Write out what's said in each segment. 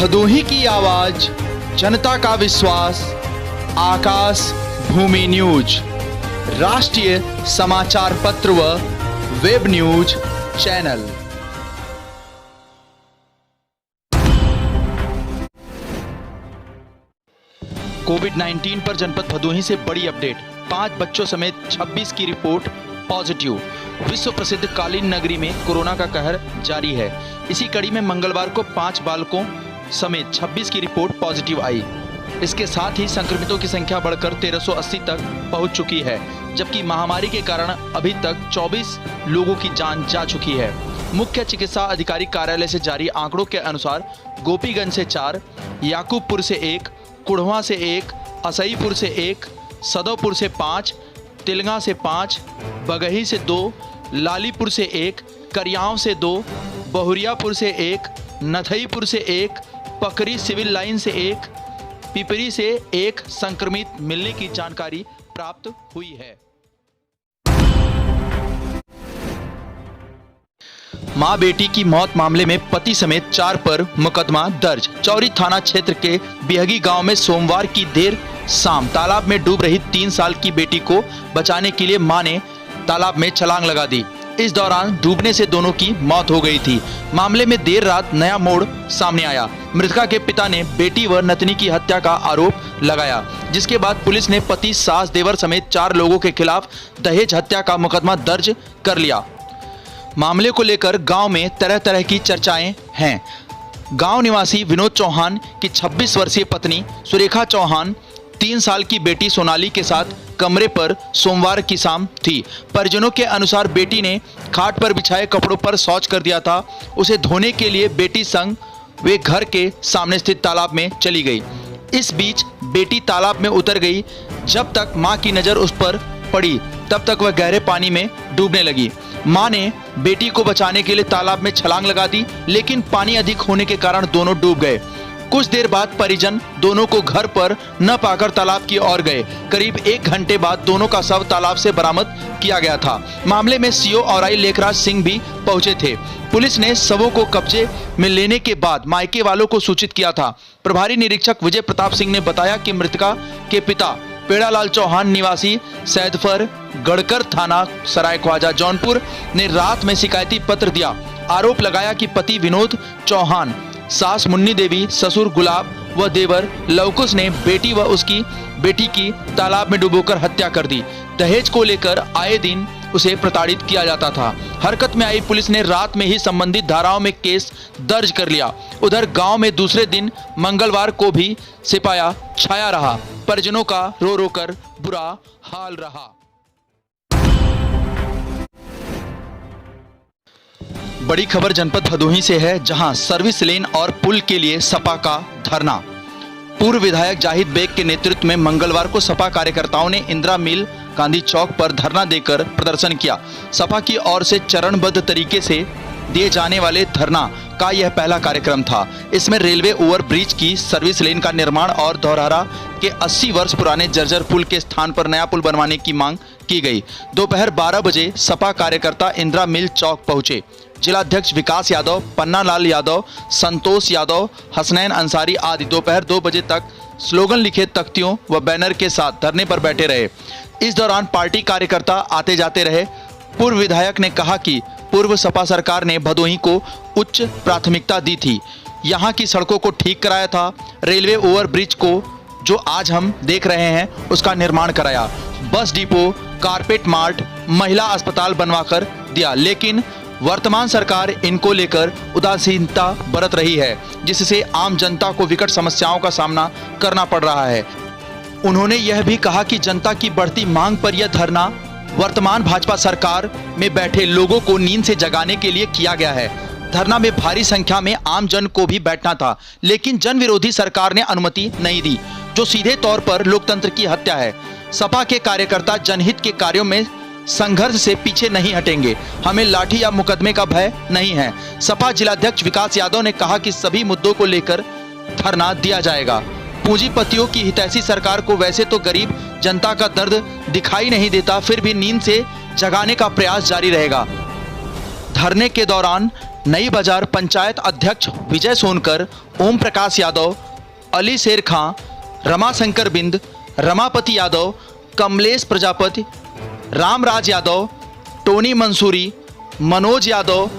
भदोही की आवाज, जनता का विश्वास, आकाश भूमि न्यूज, राष्ट्रीय समाचार पत्र व वेब न्यूज चैनल। कोविड-19 पर जनपद भदोही से बड़ी अपडेट। 5 बच्चों समेत 26 की रिपोर्ट पॉजिटिव। विश्व प्रसिद्ध कालीन नगरी में कोरोना का कहर जारी है। इसी कड़ी में मंगलवार को 5 बालकों समेत 26 की रिपोर्ट पॉजिटिव आई। इसके साथ ही संक्रमितों की संख्या बढ़कर 1380 तक पहुंच चुकी है, जबकि महामारी के कारण अभी तक 24 लोगों की जान जा चुकी है। मुख्य चिकित्सा अधिकारी कार्यालय से जारी आंकड़ों के अनुसार गोपीगंज से 4, याकूबपुर से 1, कुढ़वा से 1, असईपुर से 1, सदोपुर से 5, तिलगा से 5, बगही से 2, लालीपुर से 1, करियाव से 2, बहुरियापुर से 1, नथईपुर से 1, पकरी सिविल लाइन से 1, पिपरी से 1 संक्रमित मिलने की जानकारी प्राप्त हुई है। मां बेटी की मौत मामले में पति समेत 4 पर मुकदमा दर्ज। चौरी थाना क्षेत्र के बिहगी गांव में सोमवार की देर शाम तालाब में डूब रही 3 साल की बेटी को बचाने के लिए मां ने तालाब में छलांग लगा दी। इस दौरान डूबने से दोनों की मौत हो गई थी। मामले में देर रात नया मोड़ सामने आया। मृतका के पिता ने बेटी व नतनी की हत्या का आरोप लगाया, जिसके बाद पुलिस ने पति, सास, देवर समेत 4 लोगों के खिलाफ दहेज हत्या का मुकदमा दर्ज कर लिया। मामले को लेकर गांव में तरह तरह की चर्चाएं हैं। गांव निवासी विनोद चौहान की 26 वर्षीय पत्नी सुरेखा चौहान 3 साल की बेटी सोनाली के साथ कमरे पर सोमवार की शाम थी। परिजनों के अनुसार बेटी ने खाट पर बिछाए कपड़ों पर शौच कर दिया था। उसे धोने के लिए बेटी संग वे घर के सामने स्थित तालाब में चली गई। इस बीच बेटी तालाब में उतर गई। जब तक मां की नजर उस पर पड़ी तब तक वह गहरे पानी में डूबने लगी। मां ने बेटी को बचाने के लिए तालाब में छलांग लगा दी, लेकिन पानी अधिक होने के कारण दोनों डूब गए। कुछ देर बाद परिजन दोनों को घर पर न पाकर तालाब की ओर गए। करीब 1 घंटे बाद दोनों का शव तालाब से बरामद किया गया था। मामले में सीओ औराई लेखराज सिंह भी पहुंचे थे। पुलिस ने शवों को कब्जे में लेने के बाद मायके वालों को सूचित किया था। प्रभारी निरीक्षक विजय प्रताप सिंह ने बताया कि मृतका के पिता पेड़ालाल चौहान निवासी सैदफर गढ़कर थाना सरायख्वाजा जौनपुर ने रात में शिकायती पत्र दिया। आरोप लगाया कि पति विनोद चौहान, सास मुन्नी देवी, ससुर गुलाब व देवर लवकुश ने बेटी व उसकी बेटी की तालाब में डुबोकर हत्या कर दी। दहेज को लेकर आए दिन उसे प्रताड़ित किया जाता था। हरकत में आई पुलिस ने रात में ही संबंधित धाराओं में केस दर्ज कर लिया। उधर गांव में दूसरे दिन मंगलवार को भी सिपाया छाया रहा। परिजनों का रो रो कर बुरा हाल रहा। बड़ी खबर जनपद भदोही से है, जहां सर्विस लेन और पुल के लिए सपा का धरना। पूर्व विधायक जाहिद बेग के नेतृत्व में मंगलवार को सपा कार्यकर्ताओं ने इंदिरा मिल गांधी चौक पर धरना देकर प्रदर्शन किया। सपा की ओर से चरणबद्ध तरीके से दिए जाने वाले धरना का यह पहला कार्यक्रम था। इसमें रेलवे ओवरब्रिज की सर्विस लेन का निर्माण और धौरहरा के 80 वर्ष पुराने जर्जर पुल के स्थान पर नया पुल बनवाने की मांग की गई। दोपहर 12 बजे सपा कार्यकर्ता इंदिरा मिल चौक पहुंचे। जिलाध्यक्ष विकास यादव, पन्ना लाल यादव, संतोष यादव, हसनैन अंसारी आदि दोपहर 2 बजे तक स्लोगन लिखे तख्तियों व बैनर के साथ धरने पर बैठे रहे। इस दौरान पार्टी कार्यकर्ता आते जाते रहे। पूर्व विधायक ने कहा कि पूर्व सपा सरकार ने भदोही को उच्च प्राथमिकता दी थी, यहाँ की सड़कों को ठीक कराया था, रेलवे ओवरब्रिज को जो आज हम देख रहे हैं उसका निर्माण कराया, बस डिपो, कारपेट मार्ट, महिला अस्पताल बनवाकर दिया। लेकिन वर्तमान सरकार इनको लेकर उदासीनता बरत रही है, जिससे आम जनता को विकट समस्याओं का सामना करना पड़ रहा है। उन्होंने यह भी कहा कि जनता की बढ़ती मांग पर यह धरना वर्तमान भाजपा सरकार में बैठे लोगों को नींद से जगाने के लिए किया गया है। धरना में भारी संख्या में आम जन को भी बैठना था, लेकिन जन विरोधी सरकार ने अनुमति नहीं दी, जो सीधे तौर पर लोकतंत्र की हत्या है। सपा के कार्यकर्ता जनहित के कार्यों में संघर्ष से पीछे नहीं हटेंगे। हमें लाठी या मुकदमे का भय नहीं है। सपा जिलाध्यक्ष विकास यादव ने कहा कि सभी मुद्दों को लेकर धरना दिया जाएगा। पूंजीपतियों की हितैषी सरकार को वैसे तो गरीब जनता का दर्द दिखाई नहीं देता, फिर भी नींद से जगाने का प्रयास जारी रहेगा। धरने के दौरान नई बाजार पंचायत अध्यक्ष विजय सोनकर, ओम प्रकाश यादव, अली शेर खां, रमाशंकर बिंद, रमापति यादव, कमलेश प्रजापति, रामराज यादव, टोनी मंसूरी, मनोज यादव,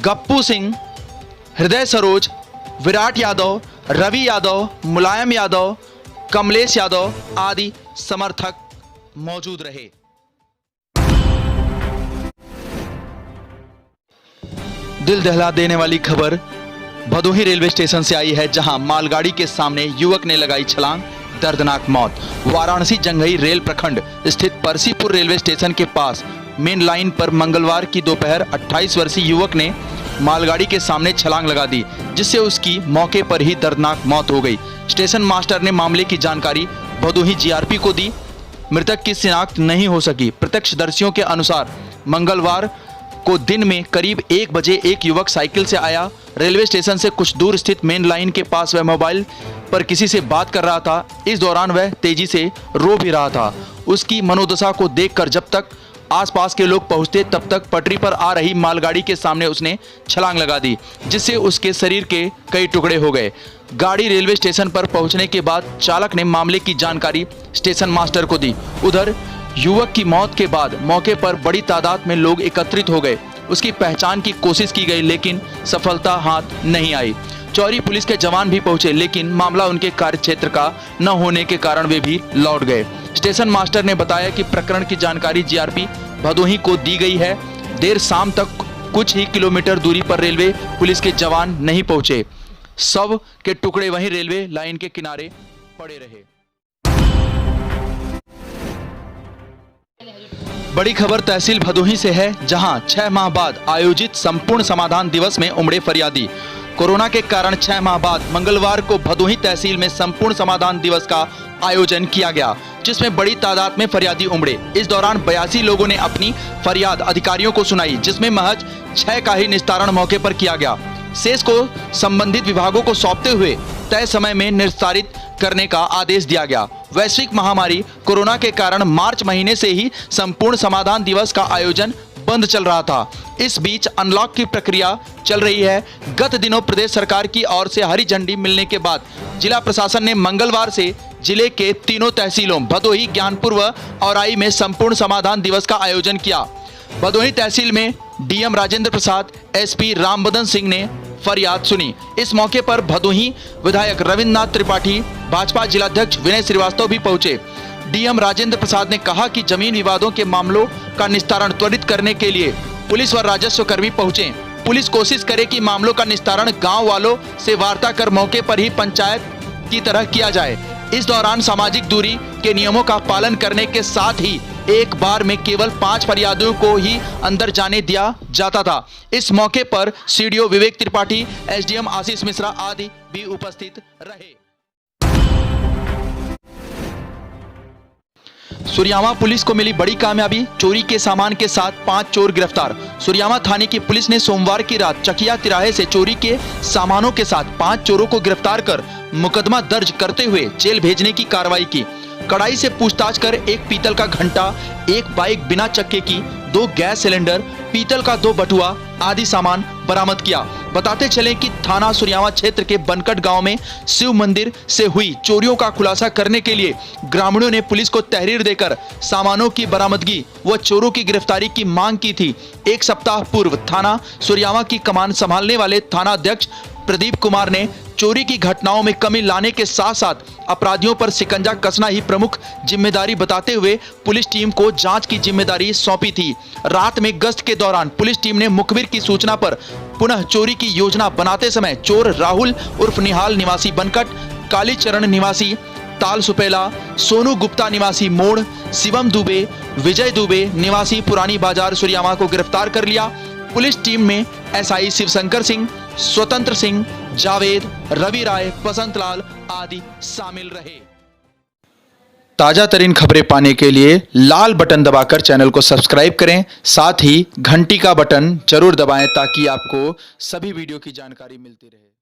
गप्पू सिंह, हृदय सरोज, विराट यादव, रवि यादव, मुलायम यादव, कमलेश यादव आदि समर्थक मौजूद रहे। दिल दहला देने वाली खबर भदोही रेलवे स्टेशन से आई है, जहां मालगाड़ी के सामने युवक ने लगाई छलांग, दर्दनाक मौत। वाराणसी जंघई रेल प्रखंड स्थित परसीपुर रेलवे स्टेशन के पास मेन लाइन पर मंगलवार की दोपहर 28 वर्षीय युवक ने मालगाड़ी के सामने छलांग लगा दी, जिससे उसकी मौके पर ही दर्दनाक मौत हो गई। स्टेशन मास्टर ने मामले की जानकारी भदोही जीआरपी को दी। मृतक की शिनाख्त नहीं हो सकी। प्रत्यक्षदर्शियों के अनुसार मंगलवार को दिन में करीब 1 बजे एक युवक साइकिल से आया। रेलवे स्टेशन से कुछ दूर स्थित मेन लाइन के पास वह मोबाइल पर किसी से बात कर रहा था। इस दौरान वह तेजी से रो भी रहा था। उसकी मनोदशा को देखकर जब तक आसपास के लोग पहुंचते तब तक पटरी पर आ रही मालगाड़ी के सामने उसने छलांग लगा दी, जिससे उसके शरीर के कई टुकड़े हो गए। गाड़ी रेलवे स्टेशन पर पहुंचने के बाद चालक ने मामले की जानकारी स्टेशन मास्टर को दी। उधर युवक की मौत के बाद मौके पर बड़ी तादाद में लोग एकत्रित हो गए। उसकी पहचान की कोशिश की गई, लेकिन सफलता हाथ नहीं आई। चौरी पुलिस के जवान भी पहुंचे, लेकिन मामला उनके कार्यक्षेत्र का न होने के कारण वे भी लौट गए। स्टेशन मास्टर ने बताया कि प्रकरण की जानकारी जीआरपी भदोही को दी गई है। देर शाम तक कुछ ही किलोमीटर दूरी पर रेलवे पुलिस के जवान नहीं पहुंचे। शव के टुकड़े वहीं रेलवे लाइन के किनारे पड़े रहे। बड़ी खबर तहसील भदोही से है, जहां 6 माह बाद आयोजित संपूर्ण समाधान दिवस में उमड़े फरियादी। कोरोना के कारण 6 माह बाद मंगलवार को भदोही तहसील में संपूर्ण समाधान दिवस का आयोजन किया गया, जिसमें बड़ी तादाद में फरियादी उमड़े। इस दौरान 82 लोगों ने अपनी फरियाद अधिकारियों को सुनाई, जिसमें महज 6 का ही निस्तारण मौके पर किया गया। शेष को संबंधित विभागों को सौंपते हुए तय समय में निस्तारित करने का आदेश दिया गया। वैश्विक महामारी कोरोना के कारण मार्च महीने से ही संपूर्ण समाधान दिवस का आयोजन बंद चल रहा था। इस बीच अनलॉक की प्रक्रिया चल रही है। गत दिनों प्रदेश सरकार की ओर से हरी झंडी मिलने के बाद जिला प्रशासन ने मंगलवार से जिले के तीनों तहसीलों भदोही, ज्ञानपुर व औराई में संपूर्ण समाधान दिवस का आयोजन किया। भदोही तहसील में डीएम राजेंद्र प्रसाद, एसपी रामबदन सिंह ने फरियाद सुनी। इस मौके पर भदोही विधायक रविन्द्रनाथ त्रिपाठी, भाजपा जिलाध्यक्ष विनय श्रीवास्तव भी पहुंचे। डीएम राजेंद्र प्रसाद ने कहा कि जमीन विवादों के मामलों का निस्तारण त्वरित करने के लिए पुलिस व राजस्व कर्मी पहुंचे। पुलिस कोशिश करे कि मामलों का निस्तारण गांव वालों से वार्ता कर मौके पर ही पंचायत की तरह किया जाए। इस दौरान सामाजिक दूरी के नियमों का पालन करने के साथ ही एक बार में केवल 5 फरियादियों को ही अंदर जाने दिया जाता था। इस मौके पर सीडीओ विवेक त्रिपाठी, एसडीएम आशीष मिश्रा आदि भी उपस्थित रहे। सुरयामा पुलिस को मिली बड़ी कामयाबी, चोरी के सामान के साथ 5 चोर गिरफ्तार। सुरयामा थाने की पुलिस ने सोमवार की रात चकिया तिराहे से चोरी के सामानों के साथ 5 चोरों को गिरफ्तार कर मुकदमा दर्ज करते हुए जेल भेजने की कार्रवाई की। कड़ाई से पूछताछ कर एक पीतल का घंटा, एक बाइक बिना चक्के की, 2 गैस सिलेंडर, पीतल का 2 बटुआ आदि सामान बरामद किया। बताते चले कि थाना सुरयामा क्षेत्र के बनकट गांव में शिव मंदिर से हुई चोरियों का खुलासा करने के लिए ग्रामीणों ने पुलिस को तहरीर देकर सामानों की बरामदगी व चोरों की गिरफ्तारी की मांग की थी। एक सप्ताह पूर्व थाना सुरयामा की कमान संभालने वाले थाना अध्यक्ष प्रदीप कुमार ने चोरी की घटनाओं में कमी लाने के साथ साथ अपराधियों पर शिकंजा कसना ही प्रमुख जिम्मेदारी बताते हुए पुलिस टीम को जांच की जिम्मेदारी सौंपी थी। रात में गश्त के दौरान पुलिस टीम ने मुखबिर की सूचना पर पुनः चोरी की योजना बनाते समय चोर राहुल उर्फ निहाल निवासी बनकट, कालीचरण निवासी ताल सुपेला, सोनू गुप्ता निवासी मोड़, शिवम दुबे, विजय दुबे निवासी पुरानी बाजार सुरयामा को गिरफ्तार कर लिया। पुलिस टीम में एसआई शिवशंकर सिंह, स्वतंत्र सिंह, जावेद, रवि राय, बसंत लाल आदि शामिल रहे। ताजा तरीन खबरें पाने के लिए लाल बटन दबाकर चैनल को सब्सक्राइब करें, साथ ही घंटी का बटन जरूर दबाएं ताकि आपको सभी वीडियो की जानकारी मिलती रहे।